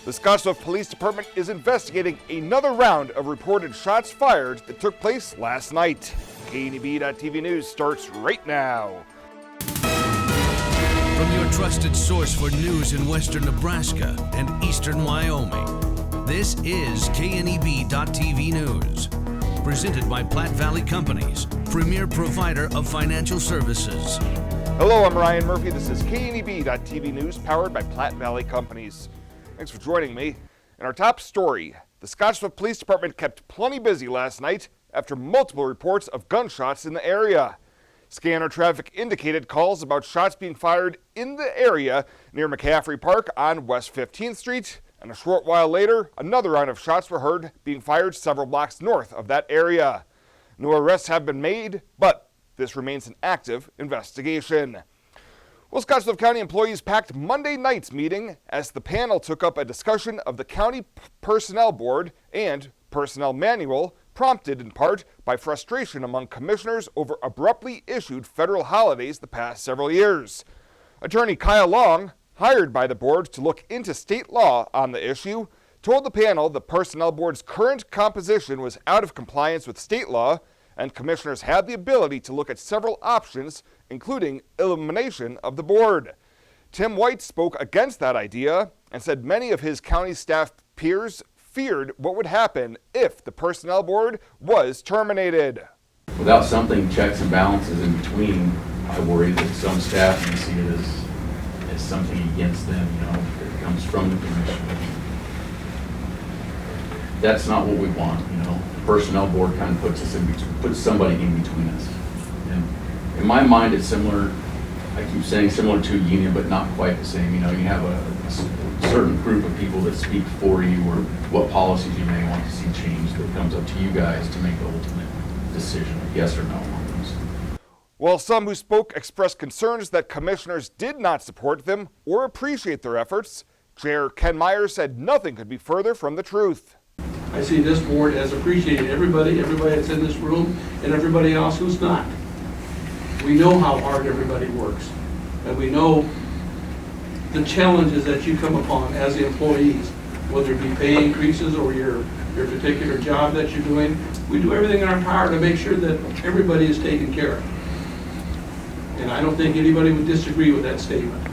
The Scottsbluff Police Department is investigating another round of reported shots fired that took place last night. KNEB.TV News starts right now. From your trusted source for news in western Nebraska and eastern Wyoming, this is KNEB.TV News. Presented by Platte Valley Companies, premier provider of financial services. Hello, I'm Ryan Murphy. This is KNEB.TV News, powered by Platte Valley Companies. Thanks for joining me. In our top story, the Scottsbluff Police Department kept plenty busy last night after multiple reports of gunshots in the area. Scanner traffic indicated calls about shots being fired in the area near McCaffrey Park on West 15th Street, and a short while later, another round of shots were heard being fired several blocks north of that area. No arrests have been made, but this remains an active investigation. Well, Scottsbluff County employees packed Monday night's meeting as the panel took up a discussion of the County Personnel Board and Personnel Manual, prompted in part by frustration among commissioners over abruptly issued federal holidays the past several years. Attorney Kyle Long, hired by the board to look into state law on the issue, told the panel the Personnel Board's current composition was out of compliance with state law, and commissioners had the ability to look at several options, including elimination of the board. Tim White spoke against that idea and said many of his county staff peers feared what would happen if the Personnel Board was terminated. Without something, checks and balances in between, I worry that some staff may see it as something against them, it comes from the commission. That's not what we want, The Personnel Board kind of puts somebody in between us. And in my mind, it's similar, I keep saying similar to a union, but not quite the same. You have a certain group of people that speak for you or what policies you may want to see changed. That comes up to you guys to make the ultimate decision, yes or no on those. While some who spoke expressed concerns that commissioners did not support them or appreciate their efforts, Chair Ken Myers said nothing could be further from the truth. I see this board as appreciating everybody that's in this room and everybody else who's not. We know how hard everybody works, and we know the challenges that you come upon as the employees, whether it be pay increases or your particular job that you're doing. We do everything in our power to make sure that everybody is taken care of. And I don't think anybody would disagree with that statement.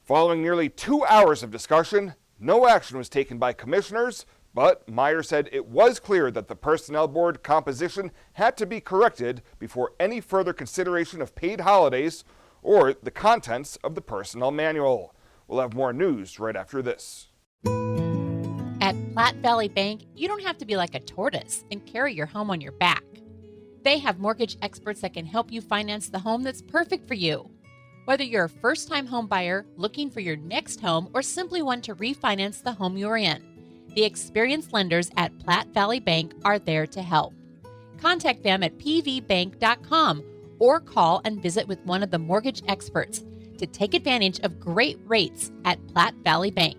Following nearly 2 hours of discussion, no action was taken by commissioners, but Meyer said it was clear that the Personnel Board composition had to be corrected before any further consideration of paid holidays or the contents of the Personnel Manual. We'll have more news right after this. At Platte Valley Bank, you don't have to be like a tortoise and carry your home on your back. They have mortgage experts that can help you finance the home that's perfect for you. Whether you're a first-time home buyer looking for your next home or simply want to refinance the home you're in, the experienced lenders at Platte Valley Bank are there to help. Contact them at pvbank.com or call and visit with one of the mortgage experts to take advantage of great rates at Platte Valley Bank.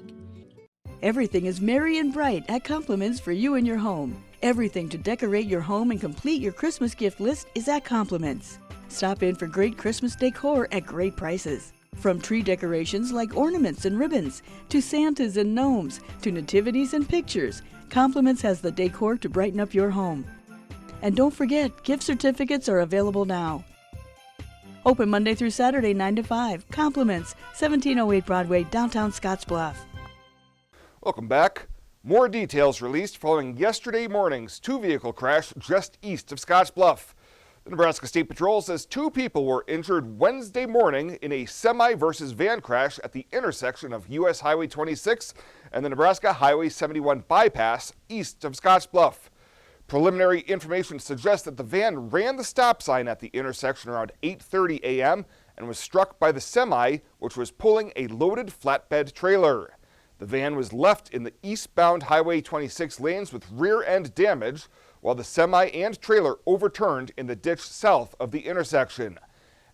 Everything is merry and bright at Compliments for you and your home. Everything to decorate your home and complete your Christmas gift list is at Compliments. Stop in for great Christmas decor at great prices. From tree decorations like ornaments and ribbons, to Santas and gnomes, to nativities and pictures, Compliments has the decor to brighten up your home. And don't forget, gift certificates are available now. Open Monday through Saturday, 9 to 5. Compliments, 1708 Broadway, downtown Scottsbluff. Welcome back. More details released following yesterday morning's two-vehicle crash just east of Scottsbluff. The Nebraska State Patrol says 2 people were injured Wednesday morning in a semi versus van crash at the intersection of U.S. Highway 26 and the Nebraska Highway 71 bypass east of Scottsbluff. Preliminary information suggests that the van ran the stop sign at the intersection around 8:30 a.m. and was struck by the semi, which was pulling a loaded flatbed trailer. The van was left in the eastbound Highway 26 lanes with rear end damage, while the semi and trailer overturned in the ditch south of the intersection.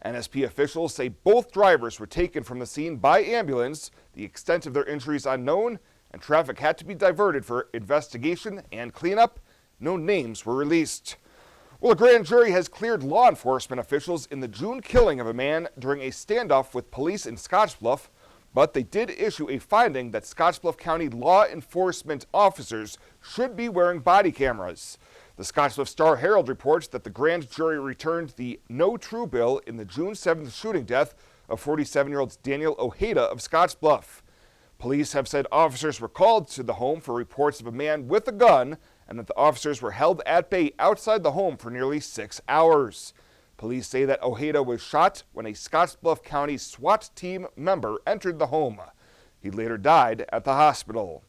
NSP officials say both drivers were taken from the scene by ambulance, the extent of their injuries unknown, and traffic had to be diverted for investigation and cleanup. No names were released. Well, a grand jury has cleared law enforcement officials in the June killing of a man during a standoff with police in Scottsbluff. but they did issue a finding that Scottsbluff County law enforcement officers should be wearing body cameras. The Scottsbluff Star-Herald reports that the grand jury returned the no true bill in the June 7th shooting death of 47-year-old Daniel Ojeda of Scottsbluff. Police have said officers were called to the home for reports of a man with a gun and that the officers were held at bay outside the home for nearly 6 hours. Police say that Ojeda was shot when a Scottsbluff County SWAT team member entered the home. He later died at the hospital.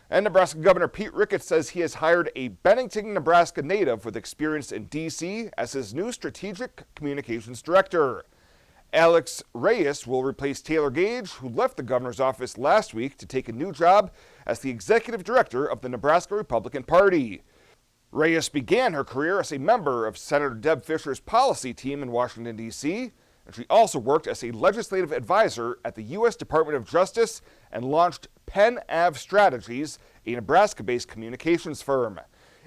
And Nebraska Governor Pete Ricketts says he has hired a Bennington, Nebraska native with experience in D.C. as his new strategic communications director. Alex Reyes will replace Taylor Gage, who left the governor's office last week to take a new job as the executive director of the Nebraska Republican Party. Reyes began her career as a member of Senator Deb Fischer's policy team in Washington, D.C., and she also worked as a legislative advisor at the U.S. Department of Justice and launched Penn Ave Strategies, a Nebraska-based communications firm.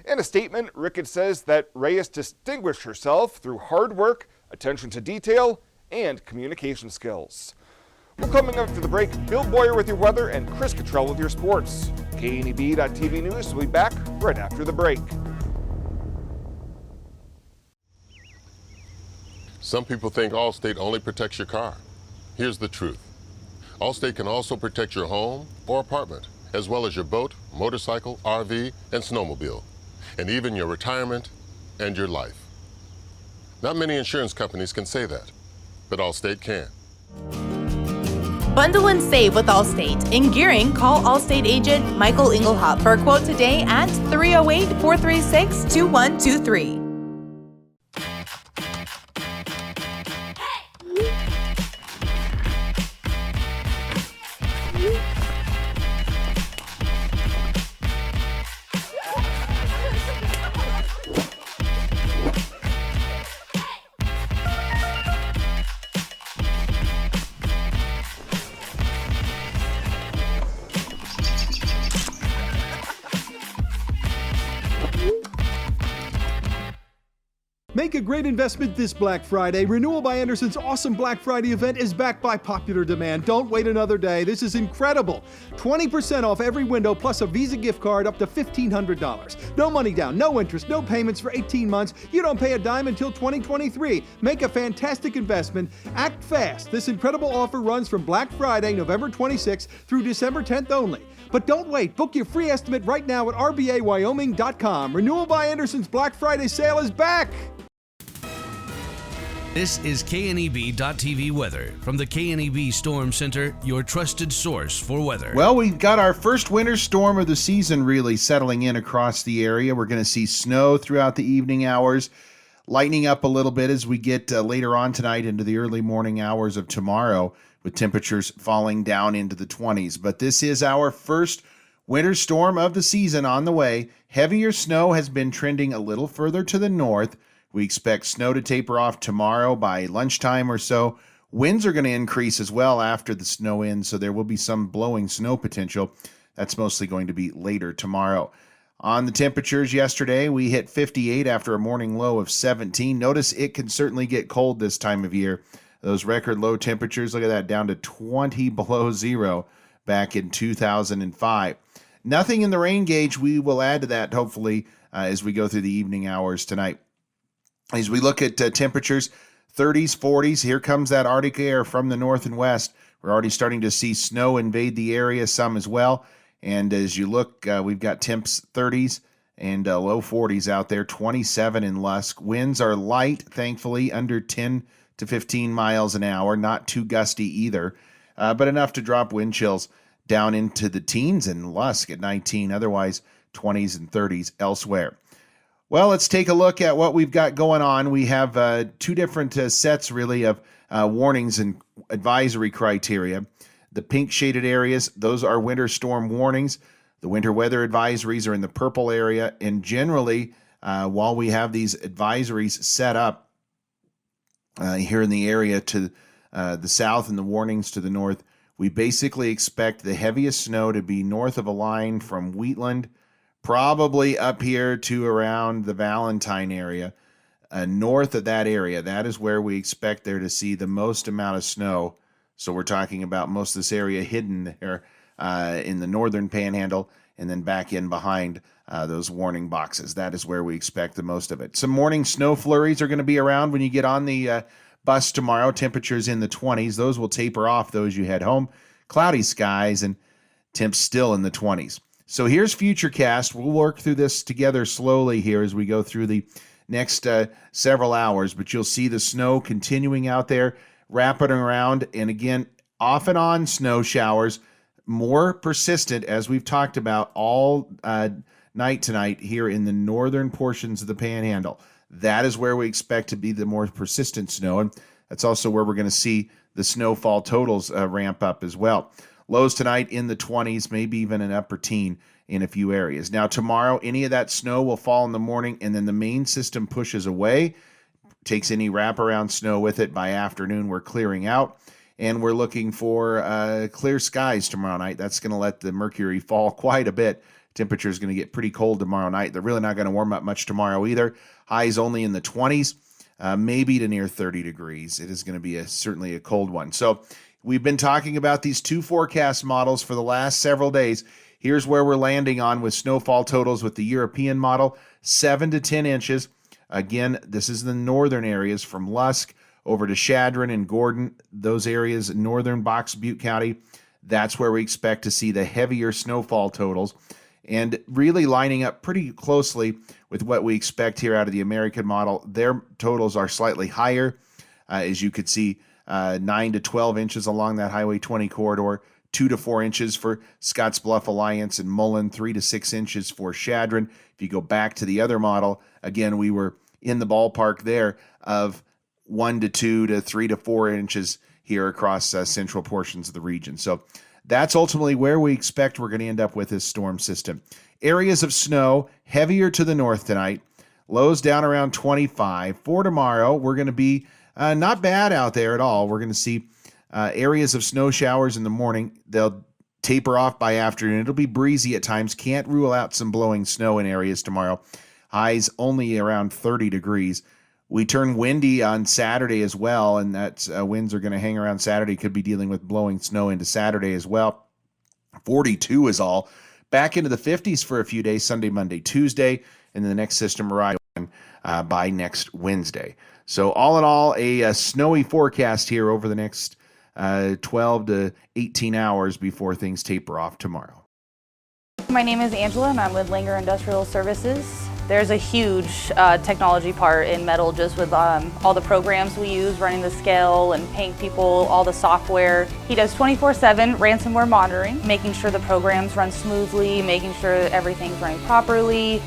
In a statement, Ricketts says that Reyes distinguished herself through hard work, attention to detail, and communication skills. Well, coming up after the break, Bill Boyer with your weather and Chris Cottrell with your sports. KNEB.TV News will be back right after the break. Some people think Allstate only protects your car. Here's the truth. Allstate can also protect your home or apartment, as well as your boat, motorcycle, RV, and snowmobile, and even your retirement and your life. Not many insurance companies can say that, but Allstate can. Bundle and save with Allstate. In Gearing, call Allstate agent Michael Engelhop for a quote today at 308-436-2123. Make a great investment this Black Friday. Renewal by Anderson's awesome Black Friday event is backed by popular demand. Don't wait another day. This is incredible. 20% off every window plus a Visa gift card up to $1,500. No money down, no interest, no payments for 18 months. You don't pay a dime until 2023. Make a fantastic investment. Act fast. This incredible offer runs from Black Friday, November 26th through December 10th only. But don't wait. Book your free estimate right now at rbawyoming.com. Renewal by Anderson's Black Friday sale is back. This is KNEB.TV weather from the KNEB Storm Center, your trusted source for weather. Well, we've got our first winter storm of the season really settling in across the area. We're going to see snow throughout the evening hours, lightening up a little bit as we get later on tonight into the early morning hours of tomorrow, with temperatures falling down into the 20s. But this is our first winter storm of the season on the way. Heavier snow has been trending a little further to the north. We expect snow to taper off tomorrow by lunchtime or so. Winds are going to increase as well after the snow ends, so there will be some blowing snow potential. That's mostly going to be later tomorrow. On the temperatures yesterday, we hit 58 after a morning low of 17. Notice it can certainly get cold this time of year. Those record low temperatures, look at that, down to 20 below zero back in 2005. Nothing in the rain gauge. We will add to that, hopefully, as we go through the evening hours tonight. As we look at temperatures, 30s, 40s, here comes that Arctic air from the north and west. We're already starting to see snow invade the area, some as well. And as you look, we've got temps 30s and low 40s out there, 27 in Lusk. Winds are light, thankfully, under 10 to 15 miles an hour, not too gusty either, but enough to drop wind chills down into the teens in Lusk at 19, otherwise 20s and 30s elsewhere. Well, let's take a look at what we've got going on. We have two different sets, really, of warnings and advisory criteria. The pink shaded areas, those are winter storm warnings. The winter weather advisories are in the purple area. And generally, while we have these advisories set up here in the area to the south and the warnings to the north, we basically expect the heaviest snow to be north of a line from Wheatland, probably up here to around the Valentine area. North of that area, that is where we expect there to see the most amount of snow So we're talking about most of this area hidden there in the northern panhandle and then back in behind those warning boxes. That is where we expect the most of it. Some morning snow flurries are going to be around when you get on the bus tomorrow. Temperatures in the 20s. Those will taper off those you head home. Cloudy skies and temps still in the 20s. So here's Futurecast. We'll work through this together slowly here as we go through the next several hours, but you'll see the snow continuing out there, wrapping around, and again, off and on snow showers, more persistent, as we've talked about all night tonight here in the northern portions of the Panhandle. That is where we expect to be the more persistent snow, and that's also where we're going to see the snowfall totals ramp up as well. Lows tonight in the 20s, maybe even an upper teen in a few areas. Now tomorrow, any of that snow will fall in the morning, and then the main system pushes away, takes any wraparound snow with it. By afternoon, we're clearing out, and we're looking for clear skies tomorrow night. That's going to let the mercury fall quite a bit. Temperature is going to get pretty cold tomorrow night. They're really not going to warm up much tomorrow either. Highs only in the 20s, maybe to near 30 degrees. It is going to be certainly a cold one. So we've been talking about these two forecast models for the last several days. Here's where we're landing on with snowfall totals with the European model, 7 to 10 inches. Again, this is the northern areas from Lusk over to Chadron and Gordon, those areas, northern Box Butte County. That's where we expect to see the heavier snowfall totals, and really lining up pretty closely with what we expect here out of the American model. Their totals are slightly higher, as you could see, 9 to 12 inches along that Highway 20 corridor, 2 to 4 inches for Scottsbluff Alliance and Mullen, 3 to 6 inches for Chadron. If you go back to the other model, again, we were in the ballpark there of 1 to 2 to 3 to 4 inches here across central portions of the region. So that's ultimately where we expect we're going to end up with this storm system. Areas of snow heavier to the north tonight, lows down around 25. For tomorrow, we're going to be not bad out there at all. We're going to see areas of snow showers in the morning. They'll taper off by afternoon. It'll be breezy at times. Can't rule out some blowing snow in areas tomorrow. Highs only around 30 degrees. We turn windy on Saturday as well, and that winds are going to hang around Saturday. Could be dealing with blowing snow into Saturday as well. 42 is all. Back into the 50s for a few days, Sunday, Monday, Tuesday, and then the next system arrives by next Wednesday. So all in all, a snowy forecast here over the next 12 to 18 hours before things taper off tomorrow. My name is Angela, and I'm with Langer Industrial Services. There's a huge technology part in metal, just with all the programs we use, running the scale and paying people, all the software. He does 24/7 ransomware monitoring, making sure the programs run smoothly, making sure everything's running properly.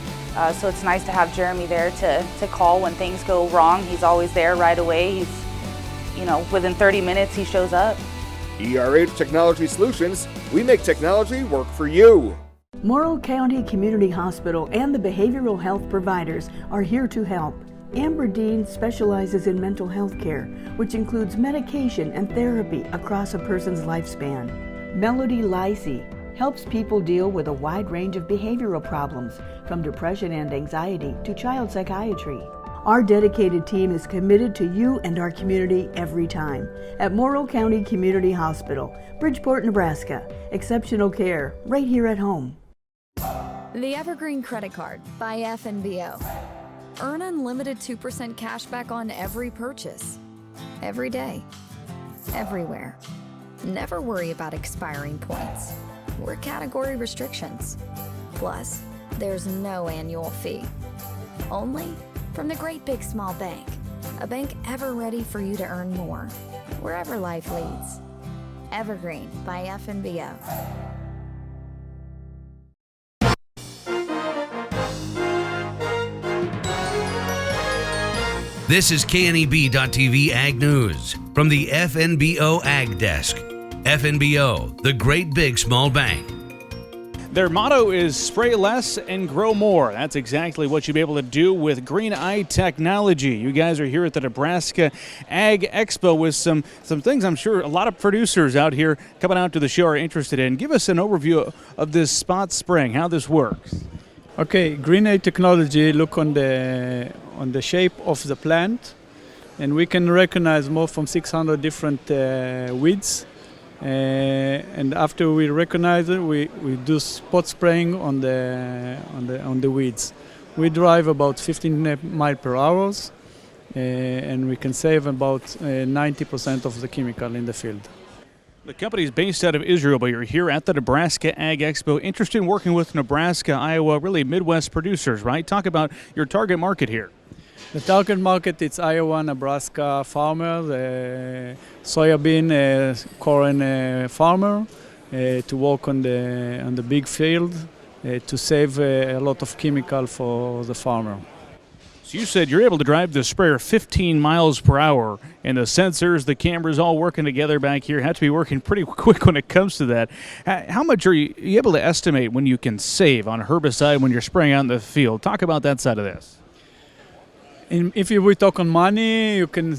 So it's nice to have Jeremy there to call when things go wrong. He's always there right away. He's, within 30 minutes he shows up. ERH Technology Solutions, we make technology work for you. Morrill County Community Hospital and the behavioral health providers are here to help. Amber Dean specializes in mental health care, which includes medication and therapy across a person's lifespan. Melody Lacey helps people deal with a wide range of behavioral problems, from depression and anxiety to child psychiatry. Our dedicated team is committed to you and our community every time. At Morrill County Community Hospital, Bridgeport, Nebraska. Exceptional care right here at home. The Evergreen Credit Card by FNBO. Earn unlimited 2% cash back on every purchase. Every day. Everywhere. Never worry about expiring points or category restrictions. Plus, there's no annual fee. Only from the Great Big Small Bank. A bank ever ready for you to earn more, wherever life leads. Evergreen by FNBO. This is KNEB.TV Ag News from the FNBO Ag Desk. FNBO, the Great Big Small Bank. Their motto is spray less and grow more. That's exactly what you'll be able to do with Green Eye Technology. You guys are here at the Nebraska Ag Expo with some things I'm sure a lot of producers out here coming out to the show are interested in. Give us an overview of this spot spraying, how this works. Okay, Green Eye Technology look on the shape of the plant, and we can recognize more from 600 different weeds. And after we recognize it, we do spot spraying on the weeds. We drive about 15 miles per hour, and we can save about 90% of the chemical in the field. The company is based out of Israel, but you're here at the Nebraska Ag Expo, interested in working with Nebraska, Iowa, really Midwest producers, right? Talk about your target market here. The target market is Iowa, Nebraska farmers, soybean, corn farmer, to work on the big field, to save a lot of chemical for the farmer. So you said you're able to drive the sprayer 15 miles per hour, and the sensors, the cameras all working together back here have to be working pretty quick when it comes to that. How much are you able to estimate when you can save on herbicide when you're spraying out in the field? Talk about that side of this. If we talk on money, you can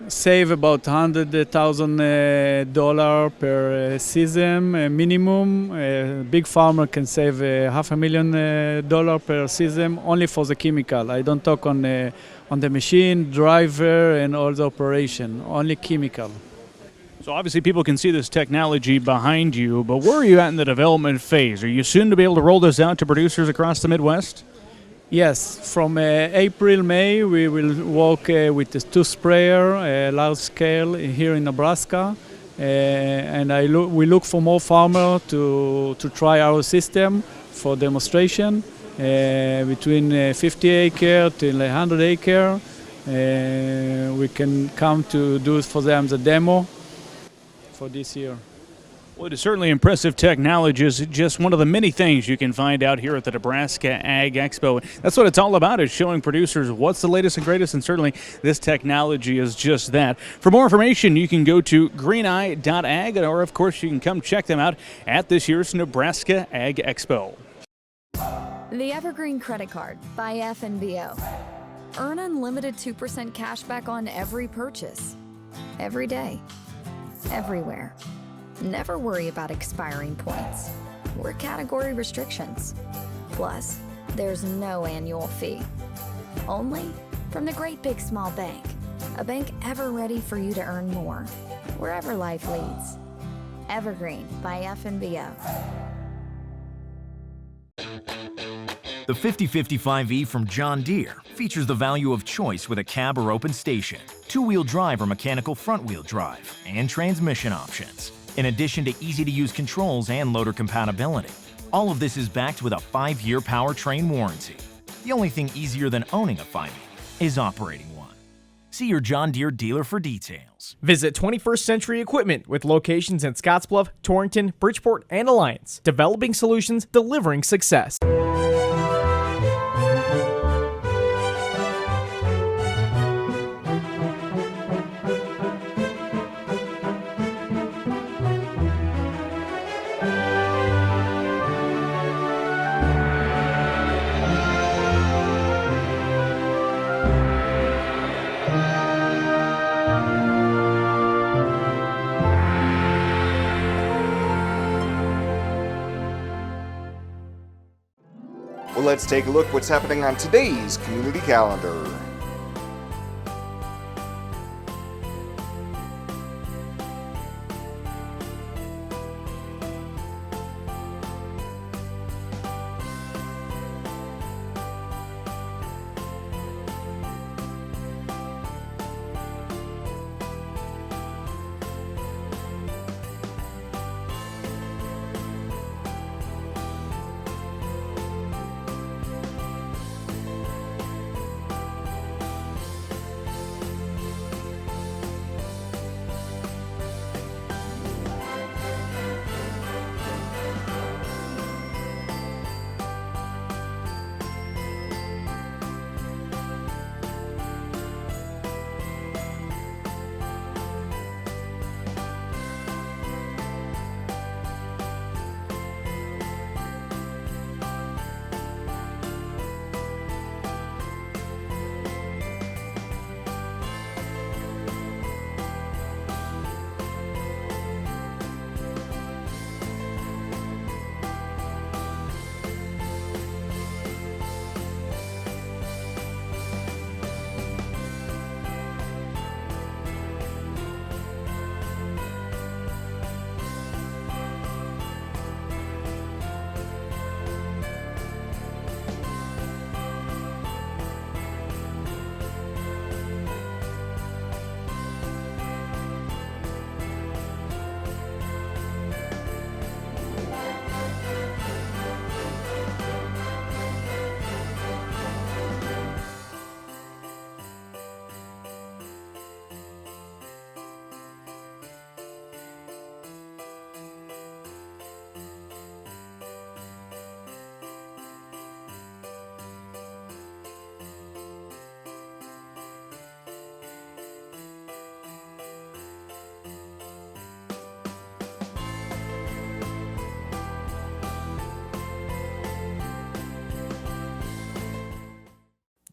save about $100,000 per season minimum. A big farmer can save $500,000 per season only for the chemical. I don't talk on the machine, driver, and all the operation. Only chemical. So obviously people can see this technology behind you, but where are you at in the development phase? Are you soon to be able to roll this out to producers across the Midwest? Yes, from April, May, we will work with the 2 sprayer, large scale here in Nebraska. And we look for more farmers to try our system for demonstration between 50 acre to 100 acre. We can come to do for them the demo for this year. Well, it is certainly impressive technology. It's just one of the many things you can find out here at the Nebraska Ag Expo. That's what it's all about, is showing producers what's the latest and greatest, and certainly this technology is just that. For more information, you can go to greeneye.ag, or of course you can come check them out at this year's Nebraska Ag Expo. The Evergreen Credit Card by FNBO. Earn unlimited 2% cash back on every purchase. Every day. Everywhere. Never worry about expiring points or category restrictions. Plus, there's no annual fee. Only from the Great Big Small Bank, a bank ever ready for you to earn more, wherever life leads. Evergreen by FNBO. The 5055E from John Deere features the value of choice with a cab or open station, 2-wheel drive or mechanical front-wheel drive, and transmission options. In addition to easy-to-use controls and loader compatibility. All of this is backed with a 5-year powertrain warranty. The only thing easier than owning a 5E is operating one. See your John Deere dealer for details. Visit 21st Century Equipment with locations in Scottsbluff, Torrington, Bridgeport, and Alliance. Developing solutions, delivering success. Well, let's take a look what's happening on today's community calendar.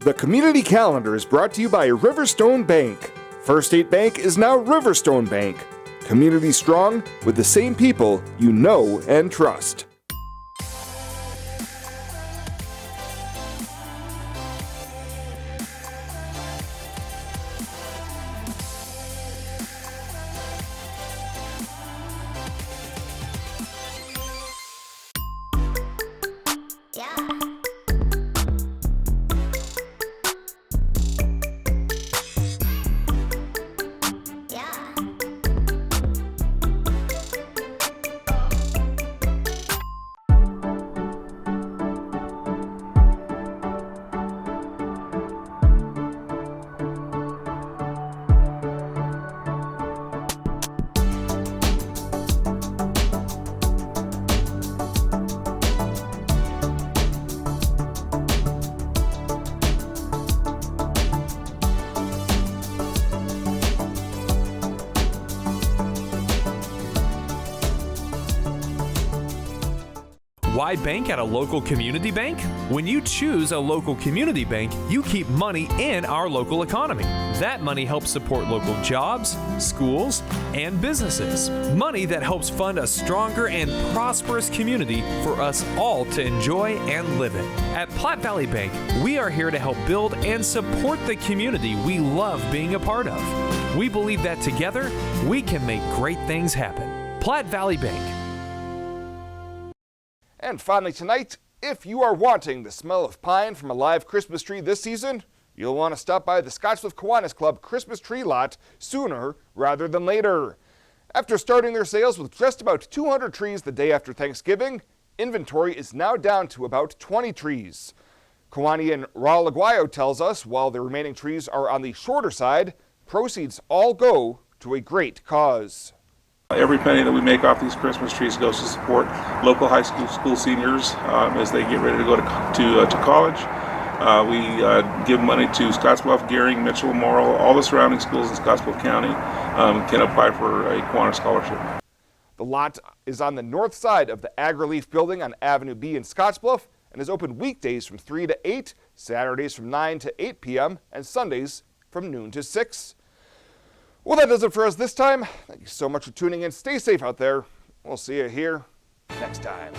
The community calendar is brought to you by Riverstone Bank. First State Bank is now Riverstone Bank. Community strong with the same people you know and trust. Why bank at a local community bank? When you choose a local community bank, you keep money in our local economy. That money helps support local jobs, schools, and businesses. Money that helps fund a stronger and prosperous community for us all to enjoy and live in. At Platte Valley Bank, we are here to help build and support the community we love being a part of. We believe that together, we can make great things happen. Platte Valley Bank. And finally tonight, if you are wanting the smell of pine from a live Christmas tree this season, you'll want to stop by the Scottsbluff Kiwanis Club Christmas tree lot sooner rather than later. After starting their sales with just about 200 trees the day after Thanksgiving, inventory is now down to about 20 trees. Kiwani Raul Aguayo tells us while the remaining trees are on the shorter side, proceeds all go to a great cause. Every penny that we make off these Christmas trees goes to support local high school seniors as they get ready to go to college. We give money to Scottsbluff, Gearing, Mitchell, Morrow, all the surrounding schools in Scottsbluff County can apply for a Kiwanis scholarship. The lot is on the north side of the AgriLeaf building on Avenue B in Scottsbluff and is open weekdays from 3 to 8, Saturdays from 9 to 8 p.m., and Sundays from noon to 6. Well, that does it for us this time. Thank you so much for tuning in. Stay safe out there. We'll see you here next time.